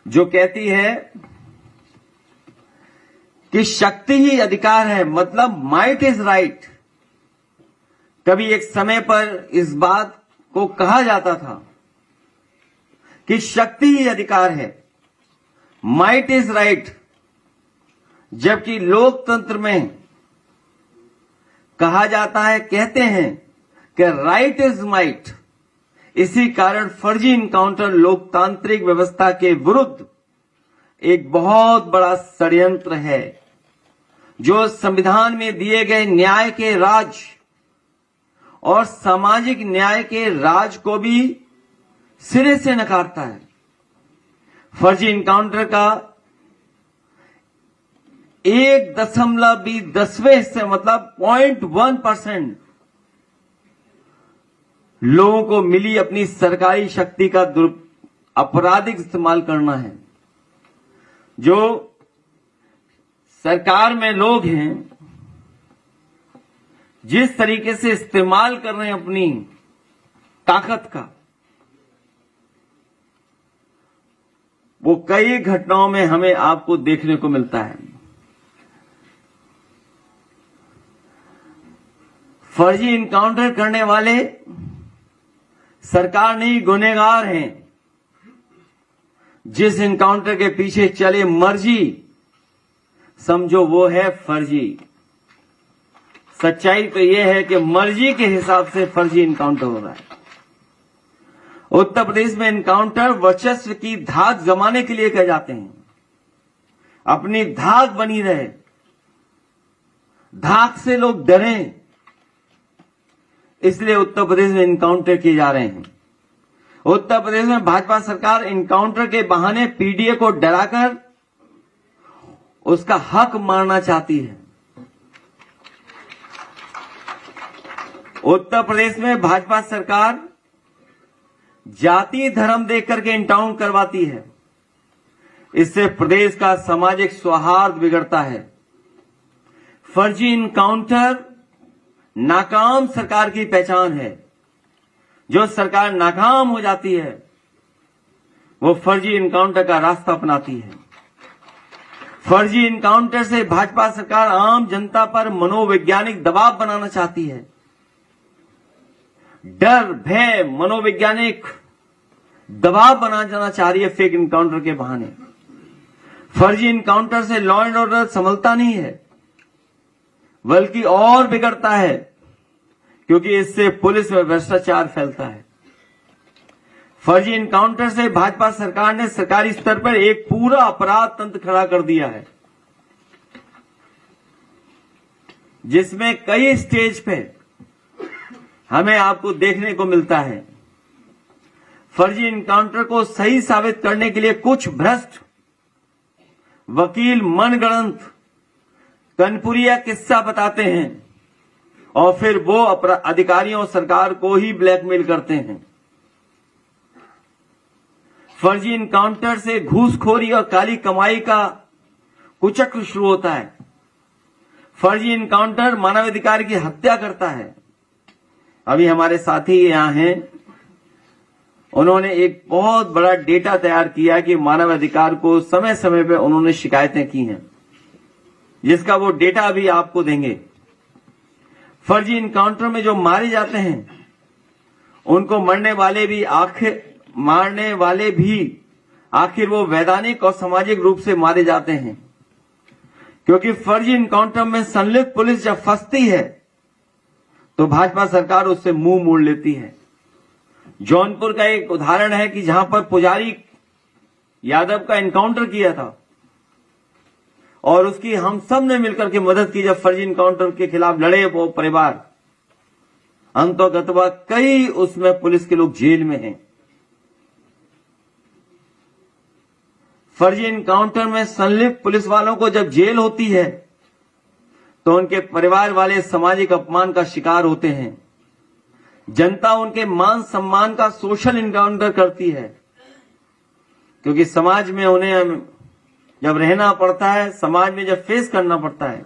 जो कहती है कि शक्ति ही अधिकार है, मतलब माइट इज राइट। कभी एक समय पर इस बात को कहा जाता था कि शक्ति ही अधिकार है, माइट इज राइट, जबकि लोकतंत्र में कहा जाता है, कहते हैं कि राइट इज माइट। इसी कारण फर्जी इनकाउंटर लोकतांत्रिक व्यवस्था के विरुद्ध एक बहुत बड़ा षड्यंत्र है, जो संविधान में दिए गए न्याय के राज और सामाजिक न्याय के राज को भी सिरे से नकारता है। फर्जी इनकाउंटर का 1.10वें हिस्से मतलब 0.1% लोगों को मिली अपनी सरकारी शक्ति का आपराधिक इस्तेमाल करना है। जो सरकार में लोग हैं, जिस तरीके से इस्तेमाल कर रहे हैं अपनी ताकत का, वो कई घटनाओं में हमें आपको देखने को मिलता है। फर्जी इनकाउंटर करने वाले सरकार नहीं, गुनहगार हैं। जिस इनकाउंटर के पीछे चले मर्जी, समझो वो है फर्जी। सच्चाई तो यह है कि मर्जी के हिसाब से फर्जी इनकाउंटर हो रहा है। उत्तर प्रदेश में इनकाउंटर वर्चस्व की धाक जमाने के लिए किए जाते हैं। अपनी धाक बनी रहे, धाक से लोग डरें, इसलिए उत्तर प्रदेश में इनकाउंटर किए जा रहे हैं। उत्तर प्रदेश में भाजपा सरकार इनकाउंटर के बहाने पीडीए को डराकर उसका हक मारना चाहती है। उत्तर प्रदेश में भाजपा सरकार जाति धर्म देख करके इनकाउंटर करवाती है। इससे प्रदेश का सामाजिक सौहार्द बिगड़ता है। फर्जी इनकाउंटर नाकाम सरकार की पहचान है। जो सरकार नाकाम हो जाती है, वो फर्जी इनकाउंटर का रास्ता अपनाती है। फर्जी इनकाउंटर से भाजपा सरकार आम जनता पर मनोवैज्ञानिक दबाव बनाना चाहती है। डर, भय, मनोवैज्ञानिक दबाव बनाना चाह रही है फेक इनकाउंटर के बहाने। फर्जी इनकाउंटर से लॉ एंड ऑर्डर संभलता नहीं है, बल्कि और बिगड़ता है, क्योंकि इससे पुलिस में भ्रष्टाचार फैलता है। फर्जी इनकाउंटर से भाजपा सरकार ने सरकारी स्तर पर एक पूरा अपराध तंत्र खड़ा कर दिया है, जिसमें कई स्टेज पे हमें आपको देखने को मिलता है। फर्जी इनकाउंटर को सही साबित करने के लिए कुछ भ्रष्ट वकील मनगढ़ंत कनपुरिया किस्सा बताते हैं और फिर वो अधिकारियों और सरकार को ही ब्लैकमेल करते हैं। फर्जी इनकाउंटर से घूसखोरी और काली कमाई का कुचक्र शुरू होता है। फर्जी इनकाउंटर मानवाधिकार की हत्या करता है। अभी हमारे साथी यहां हैं, उन्होंने एक बहुत बड़ा डेटा तैयार किया कि मानवाधिकार को समय समय पे उन्होंने शिकायतें की हैं, जिसका वो डेटा भी आपको देंगे। फर्जी इनकाउंटर में जो मारे जाते हैं, उनको मारने वाले भी आखिर वो वैधानिक और सामाजिक रूप से मारे जाते हैं, क्योंकि फर्जी इनकाउंटर में संलिप्त पुलिस जब फंसती है तो भाजपा सरकार उससे मुंह मोड़ लेती है। जौनपुर का एक उदाहरण है कि जहां पर पुजारी यादव का इनकाउंटर किया था और उसकी हम सब ने मिलकर के मदद की। जब फर्जी इनकाउंटर के खिलाफ लड़े वो परिवार, अंततः कई उसमें पुलिस के लोग जेल में हैं। फर्जी इनकाउंटर में संलिप्त पुलिस वालों को जब जेल होती है तो उनके परिवार वाले सामाजिक अपमान का शिकार होते हैं। जनता उनके मान सम्मान का सोशल इनकाउंटर करती है, क्योंकि समाज में उन्हें जब रहना पड़ता है, समाज में जब फेस करना पड़ता है,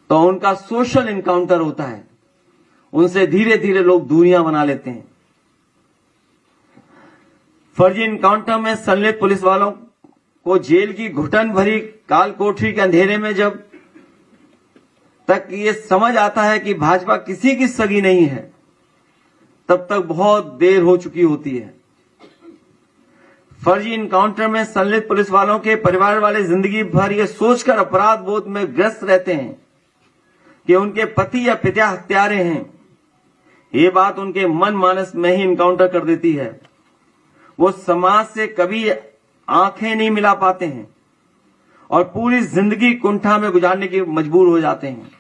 तो उनका सोशल इनकाउंटर होता है। उनसे धीरे धीरे लोग दूरियां बना लेते हैं। फर्जी इनकाउंटर में संलिप्त पुलिस वालों को जेल की घुटन भरी काल कोठरी के अंधेरे में जब तक ये समझ आता है कि भाजपा किसी की सगी नहीं है, तब तक बहुत देर हो चुकी होती है। फर्जी इनकाउंटर में संलिप्त पुलिस वालों के परिवार वाले जिंदगी भर ये सोचकर अपराध बोध में ग्रस्त रहते हैं कि उनके पति या पिता हत्यारे हैं। ये बात उनके मन मानस में ही इनकाउंटर कर देती है। वो समाज से कभी आंखें नहीं मिला पाते हैं और पूरी जिंदगी कुंठा में गुजारने की मजबूर हो जाते हैं।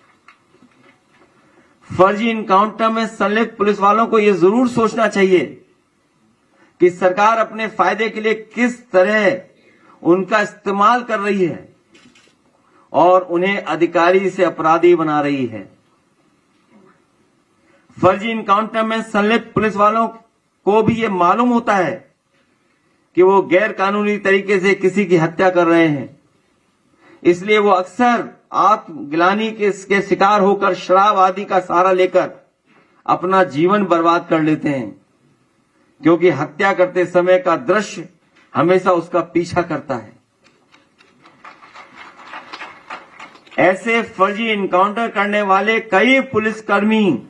फर्जी इनकाउंटर में संलिप्त पुलिस वालों को यह जरूर सोचना चाहिए कि सरकार अपने फायदे के लिए किस तरह उनका इस्तेमाल कर रही है और उन्हें अधिकारी से अपराधी बना रही है। फर्जी इनकाउंटर में संलिप्त पुलिस वालों को भी यह मालूम होता है कि वो गैर कानूनी तरीके से किसी की हत्या कर रहे हैं, इसलिए वो अक्सर आत्मग्लानि के शिकार होकर शराब आदि का सहारा लेकर अपना जीवन बर्बाद कर लेते हैं, क्योंकि हत्या करते समय का दृश्य हमेशा उसका पीछा करता है। ऐसे फर्जी इनकाउंटर करने वाले कई पुलिसकर्मी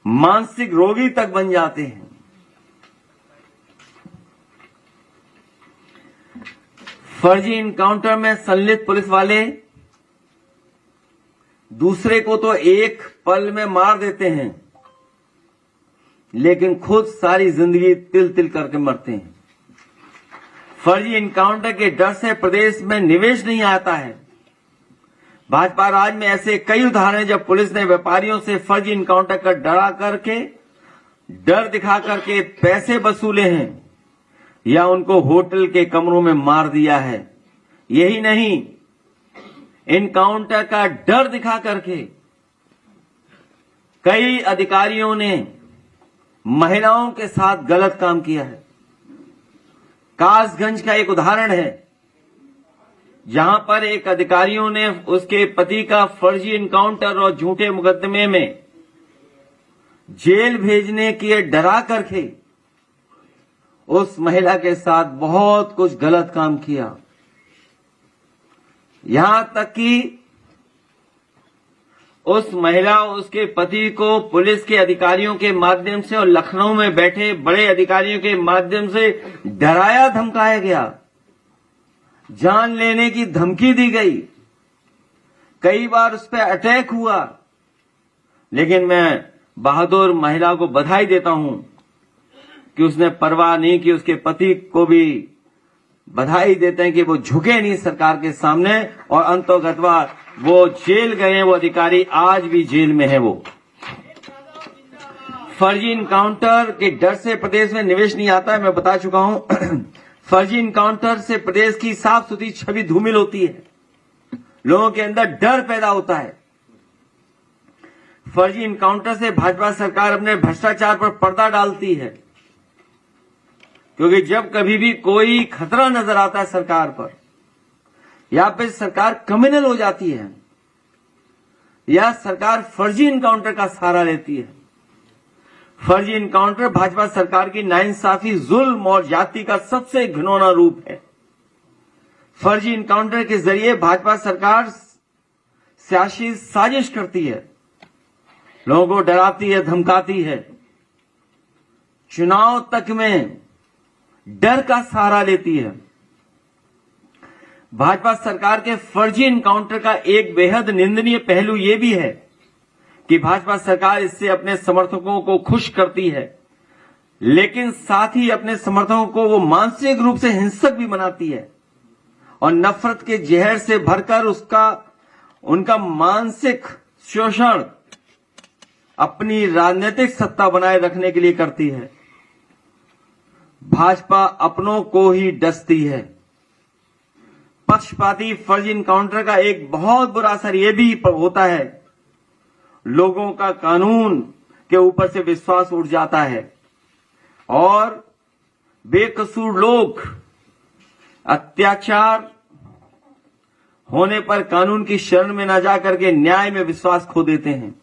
मानसिक रोगी तक बन जाते हैं। फर्जी इनकाउंटर में संलिप्त पुलिस वाले दूसरे को तो एक पल में मार देते हैं, लेकिन खुद सारी जिंदगी तिल तिल करके मरते हैं। फर्जी इनकाउंटर के डर से प्रदेश में निवेश नहीं आता है। भाजपा राज में ऐसे कई उदाहरण हैं जब पुलिस ने व्यापारियों से फर्जी इनकाउंटर कर डर दिखा करके पैसे वसूले हैं या उनको होटल के कमरों में मार दिया है। यही नहीं, इनकाउंटर का डर दिखा करके कई अधिकारियों ने महिलाओं के साथ गलत काम किया है। कासगंज का एक उदाहरण है, जहां पर एक अधिकारियों ने उसके पति का फर्जी इनकाउंटर और झूठे मुकदमे में जेल भेजने के डरा करके उस महिला के साथ बहुत कुछ गलत काम किया। यहां तक कि उस महिला उसके पति को पुलिस के अधिकारियों के माध्यम से और लखनऊ में बैठे बड़े अधिकारियों के माध्यम से डराया धमकाया गया, जान लेने की धमकी दी गई, कई बार उस पर अटैक हुआ। लेकिन मैं बहादुर महिला को बधाई देता हूं कि उसने परवाह नहीं की। उसके पति को भी बधाई देते हैं कि वो झुके नहीं सरकार के सामने और अंतोगतवा वो जेल गए। वो अधिकारी आज भी जेल में है। वो फर्जी इनकाउंटर के डर से प्रदेश में निवेश नहीं आता है, मैं बता चुका हूं। फर्जी इनकाउंटर से प्रदेश की साफ सुथरी छवि धूमिल होती है, लोगों के अंदर डर पैदा होता है। फर्जी इनकाउंटर से भाजपा सरकार अपने भ्रष्टाचार पर पर्दा डालती है, क्योंकि जब कभी भी कोई खतरा नजर आता है सरकार पर, या फिर सरकार क्रिमिनल हो जाती है या सरकार फर्जी इनकाउंटर का सहारा लेती है। फर्जी इनकाउंटर भाजपा सरकार की नाइंसाफी, जुल्म और जाति का सबसे घिनौना रूप है। फर्जी इनकाउंटर के जरिए भाजपा सरकार सियासी साजिश करती है, लोगों को डराती है, धमकाती है, चुनाव तक में डर का सहारा लेती है। भाजपा सरकार के फर्जी इनकाउंटर का एक बेहद निंदनीय पहलू यह भी है कि भाजपा सरकार इससे अपने समर्थकों को खुश करती है, लेकिन साथ ही अपने समर्थकों को वो मानसिक रूप से हिंसक भी बनाती है और नफरत के जहर से भरकर उनका मानसिक शोषण अपनी राजनीतिक सत्ता बनाए रखने के लिए करती है। भाजपा अपनों को ही डसती है। पक्षपाती फर्जी इनकाउंटर का एक बहुत बुरा असर यह भी होता है, लोगों का कानून के ऊपर से विश्वास उठ जाता है और बेकसूर लोग अत्याचार होने पर कानून की शरण में न जाकर के न्याय में विश्वास खो देते हैं।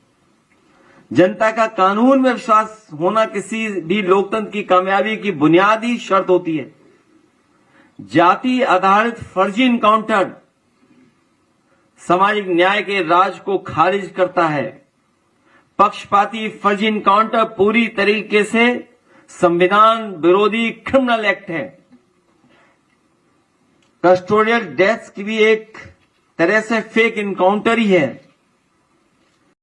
जनता का कानून में विश्वास होना किसी भी लोकतंत्र की कामयाबी की बुनियादी शर्त होती है। जाति आधारित फर्जी इनकाउंटर सामाजिक न्याय के राज को खारिज करता है। पक्षपाती फर्जी इनकाउंटर पूरी तरीके से संविधान विरोधी क्रिमिनल एक्ट है। कस्टोडियल डेथ्स की भी एक तरह से फेक इनकाउंटर ही है।